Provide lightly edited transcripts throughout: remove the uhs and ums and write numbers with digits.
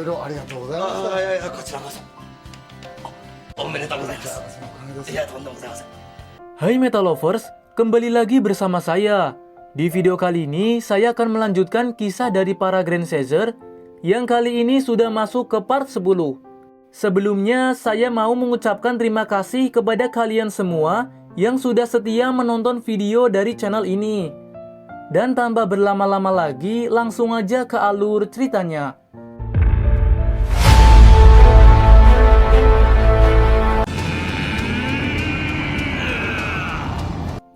々ありがとうございました。いやいや、こちらこそ。おめでとうございます。いや、とんでもございません。Hai Metalovers, kembali lagi bersama saya. Di video kali ini, saya akan melanjutkan kisah dari para Grand Caesar yang kali ini sudah masuk ke part 10. Sebelumnya, saya mau mengucapkan terima kasih kepada kalian semua yang sudah setia menonton video dari channel ini. Dan tanpa berlama-lama lagi, langsung aja ke alur ceritanya.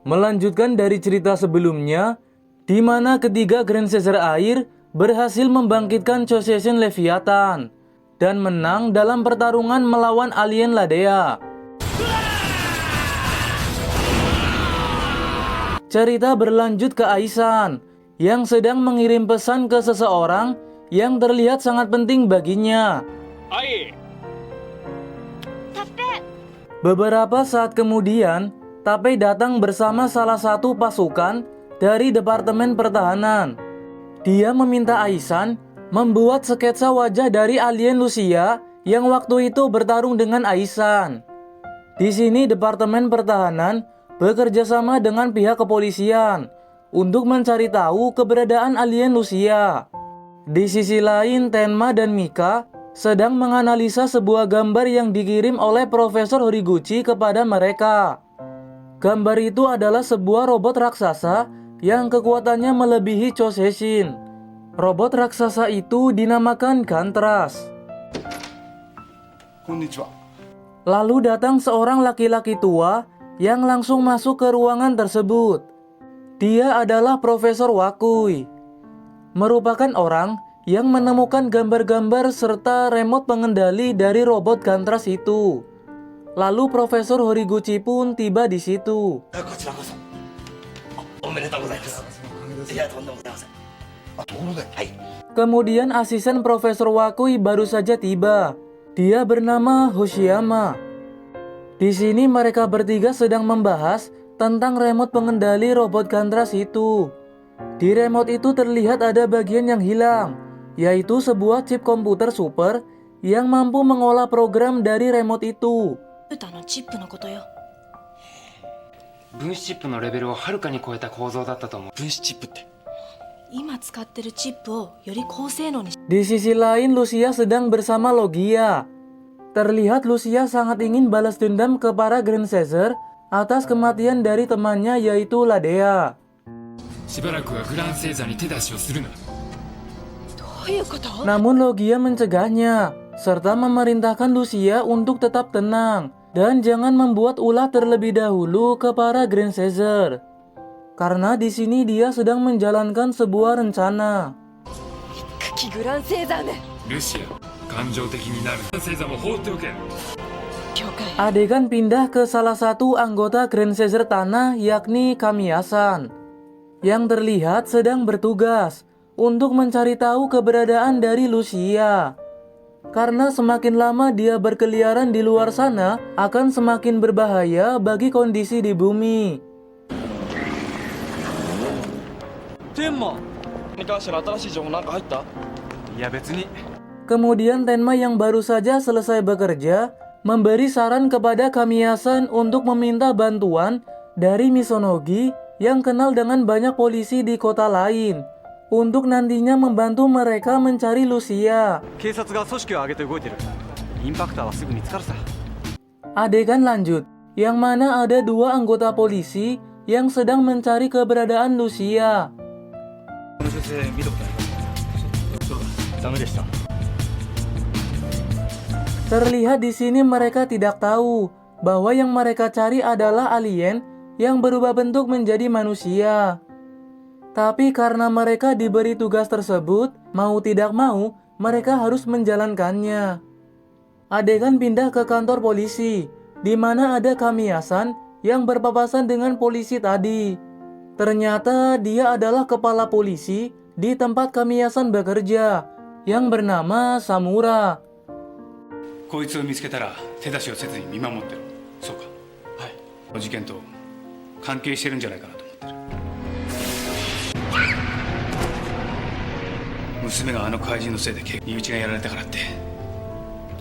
Melanjutkan dari cerita sebelumnya, di mana ketiga Grand Caesar air berhasil membangkitkan Chouseisin Leviathan dan menang dalam pertarungan melawan alien Ladea. Cerita berlanjut ke Aisan yang sedang mengirim pesan ke seseorang yang terlihat sangat penting baginya. Beberapa saat kemudian, Tapei datang bersama salah satu pasukan dari Departemen Pertahanan. Dia meminta Aisan membuat sketsa wajah dari alien Lucia yang waktu itu bertarung dengan Aisan. Di sini Departemen Pertahanan bekerja sama dengan pihak kepolisian untuk mencari tahu keberadaan alien Lucia. Di sisi lain, Tenma dan Mika sedang menganalisa sebuah gambar yang dikirim oleh Profesor Horiguchi kepada mereka. Gambar itu adalah sebuah robot raksasa yang kekuatannya melebihi Chouseisin. Robot raksasa itu dinamakan Gantras. Konnichiwa. Lalu datang seorang laki-laki tua yang langsung masuk ke ruangan tersebut. Dia adalah Profesor Wakui, merupakan orang yang menemukan gambar-gambar serta remote pengendali dari robot Gantras itu. Lalu Profesor Horiguchi pun tiba di situ. Kemudian asisten Profesor Wakui baru saja tiba. Dia bernama Hoshiyama. Di sini mereka bertiga sedang membahas tentang remote pengendali robot Gantras itu. Di remote itu terlihat ada bagian yang hilang, yaitu sebuah chip komputer super yang mampu mengolah program dari remote itu. のチップのことよ。分子チップのレベルをはるかに超えた構造だったと思う。分子チップって今使ってるチップをより高性能に。 Di sisi lain, Lucia sedang bersama Logia. Terlihat Lucia sangat ingin balas dendam ke para Grand Caesar atas kematian dari temannya yaitu Ladea. しばらくはグランセーザーに手出しをするな。どういうこと？ Namun Logia mencegahnya serta memerintahkan Lucia untuk tetap tenang dan jangan membuat ulah terlebih dahulu ke para Grand Caesar. Karena di sini dia sedang menjalankan sebuah rencana. キグランセーザーめ。ルシア、感情的になる。グランセーザーも放っておけ。了解。 Adegan pindah ke salah satu anggota Grand Caesar Tanah yakni Kamiyasan, yang terlihat sedang bertugas untuk mencari tahu keberadaan dari Lucia. Karena semakin lama dia berkeliaran di luar sana akan semakin berbahaya bagi kondisi di bumi. Tenma, ini kasih新しい情報なんか入った？いや別に。 Kemudian Tenma yang baru saja selesai bekerja memberi saran kepada Kamiyasan untuk meminta bantuan dari Misonogi yang kenal dengan banyak polisi di kota lain untuk nantinya membantu mereka mencari Lucia. Adegan lanjut, yang mana ada dua anggota polisi yang sedang mencari keberadaan Lucia. Terlihat di sini mereka tidak tahu bahwa yang mereka cari adalah alien yang berubah bentuk menjadi manusia. Tapi karena mereka diberi tugas tersebut, mau tidak mau, mereka harus menjalankannya. Adegan pindah ke kantor polisi, di mana ada Kamiyasan yang berpapasan dengan polisi tadi. Ternyata dia adalah kepala polisi di tempat Kamiyasan bekerja, yang bernama Samura. こいつを見つけたら手出しをせずに見守ってろ。そうか。はい。この事件と関係してるんじゃないかなと思ってる。娘があの怪人のせいで身内がやられたからって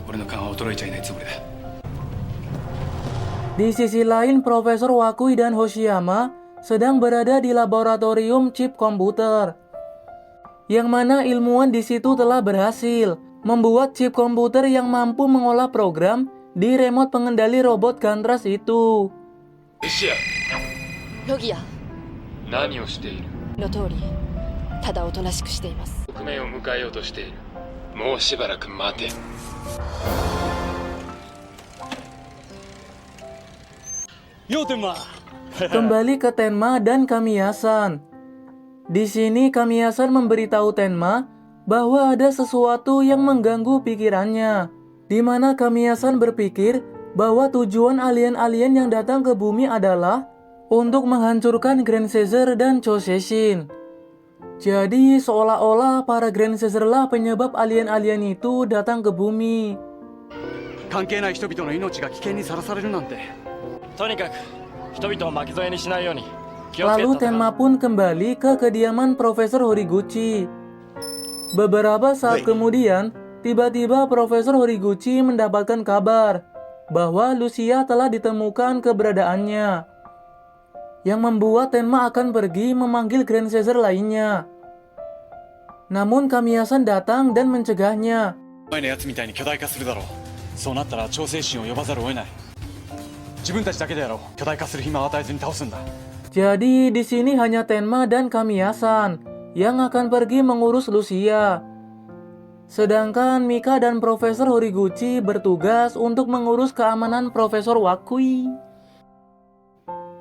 俺の勘は衰えちゃいないつもりだ。 Di sisi lain, Profesor Wakui dan Hoshiyama sedang berada di laboratorium chip komputer. Yang mana ilmuwan di situ telah berhasil membuat chip komputer yang mampu mengolah program di remote pengendali robot Gantras itu. ロギア何をしている？の通りただおとなしくしています。局面を迎えようとしている。もうしばらく待て。Kembali ke Tenma dan Kamiyasan. Di sini Kamiyasan memberitahu Tenma bahwa ada sesuatu yang mengganggu pikirannya, di mana Kamiyasan berpikir bahwa tujuan alien-alien yang datang ke bumi adalah untuk menghancurkan Grand Caesar dan Choseshin. Jadi seolah-olah para Grand Caesar lah penyebab alien-alien itu datang ke bumi. 関係ない人々の命が危険にさらされるなんて。とにかく人々を巻き添えにしないように気をつけ Lalu て。 Tenma pun kembali ke kediaman Profesor Horiguchi. Beberapa saat kemudian, tiba-tiba Profesor Horiguchi mendapatkan kabar bahwa Lucia telah ditemukan keberadaannya, yang membuat Tenma akan pergi memanggil Grand Caesar lainnya. Namun Kamiyasan datang dan mencegahnya. 前のやつみたいに巨大化するだろう。そうなったら調整心を呼ばざるを得ない。自分たちだけでやろう。巨大化する暇を与えずに倒すんだ。 Jadi di sini hanya Tenma dan Kamiyasan yang akan pergi mengurus Lucia. Sedangkan Mika dan Profesor Horiguchi bertugas untuk mengurus keamanan Profesor Wakui.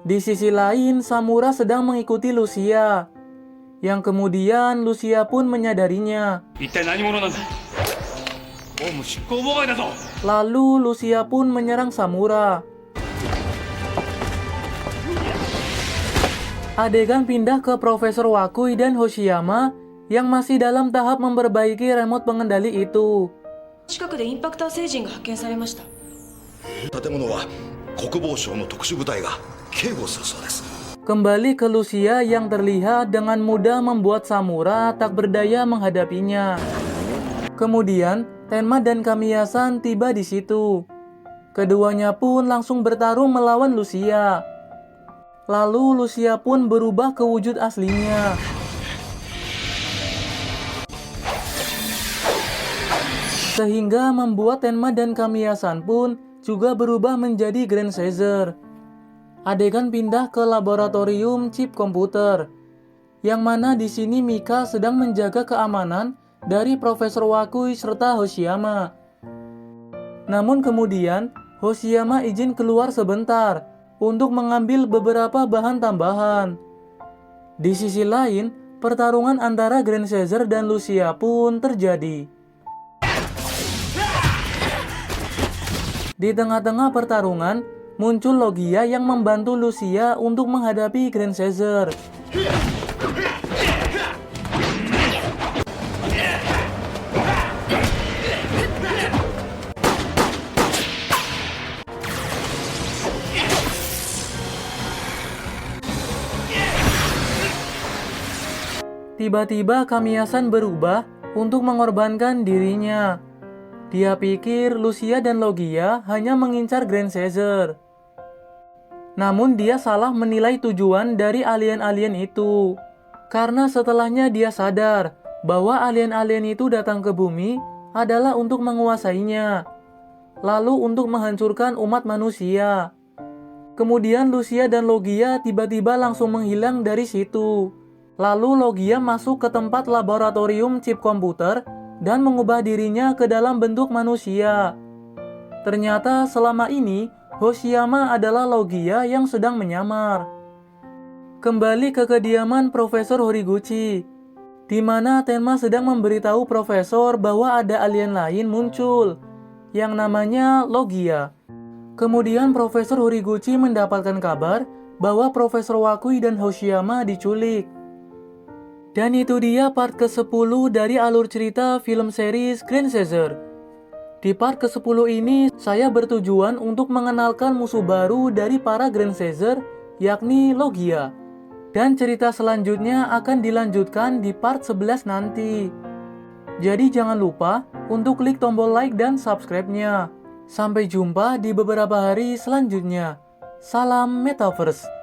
Di sisi lain, Samura sedang mengikuti Lucia, yang kemudian Lucia pun menyadarinya. 一体何者なんだ。オウム執行妨害だぞ。 Lalu Lucia pun menyerang Samura. Adegan pindah ke Profesor Wakui dan Hoshiyama yang masih dalam tahap memperbaiki remote pengendali itu. 近くでインパクター星人が発見されました。建物は国防省の特殊部隊が警護するそうです。 Kembali ke Lucia yang terlihat dengan mudah membuat Samura tak berdaya menghadapinya. Kemudian, Tenma dan Kamiyasan tiba di situ. Keduanya pun langsung bertarung melawan Lucia. Lalu Lucia pun berubah ke wujud aslinya. Sehingga membuat Tenma dan Kamiyasan pun juga berubah menjadi Grand Caesar. Adegan pindah ke laboratorium chip komputer, yang mana di sini Mika sedang menjaga keamanan dari Profesor Wakui serta Hoshiyama. Namun kemudian Hoshiyama izin keluar sebentar untuk mengambil beberapa bahan tambahan. Di sisi lain, pertarungan antara Grand Caesar dan Lucia pun terjadi. Di tengah-tengah pertarungan, muncul Logia yang membantu Lucia untuk menghadapi Grand Caesar. Tiba-tiba Kamiyasan berubah untuk mengorbankan dirinya. Dia pikir Lucia dan Logia hanya mengincar Grand Caesar. Namun dia salah menilai tujuan dari alien-alien itu. Karena setelahnya dia sadar bahwa alien-alien itu datang ke bumi adalah untuk menguasainya, lalu untuk menghancurkan umat manusia. Kemudian Lucia dan Logia tiba-tiba langsung menghilang dari situ. Lalu Logia masuk ke tempat laboratorium chip komputer dan mengubah dirinya ke dalam bentuk manusia. Ternyata selama ini Hoshiyama adalah Logia yang sedang menyamar. Kembali ke kediaman Profesor Horiguchi, di mana Tenma sedang memberitahu Profesor bahwa ada alien lain muncul, yang namanya Logia. Kemudian Profesor Horiguchi mendapatkan kabar bahwa Profesor Wakui dan Hoshiyama diculik. Dan itu dia part ke-10 dari alur cerita film series Grand Caesar. Di part ke-10 ini, saya bertujuan untuk mengenalkan musuh baru dari para Grand Caesar, yakni Logia. Dan cerita selanjutnya akan dilanjutkan di part 11 nanti. Jadi jangan lupa untuk klik tombol like dan subscribe-nya. Sampai jumpa di beberapa hari selanjutnya. Salam Metaverse.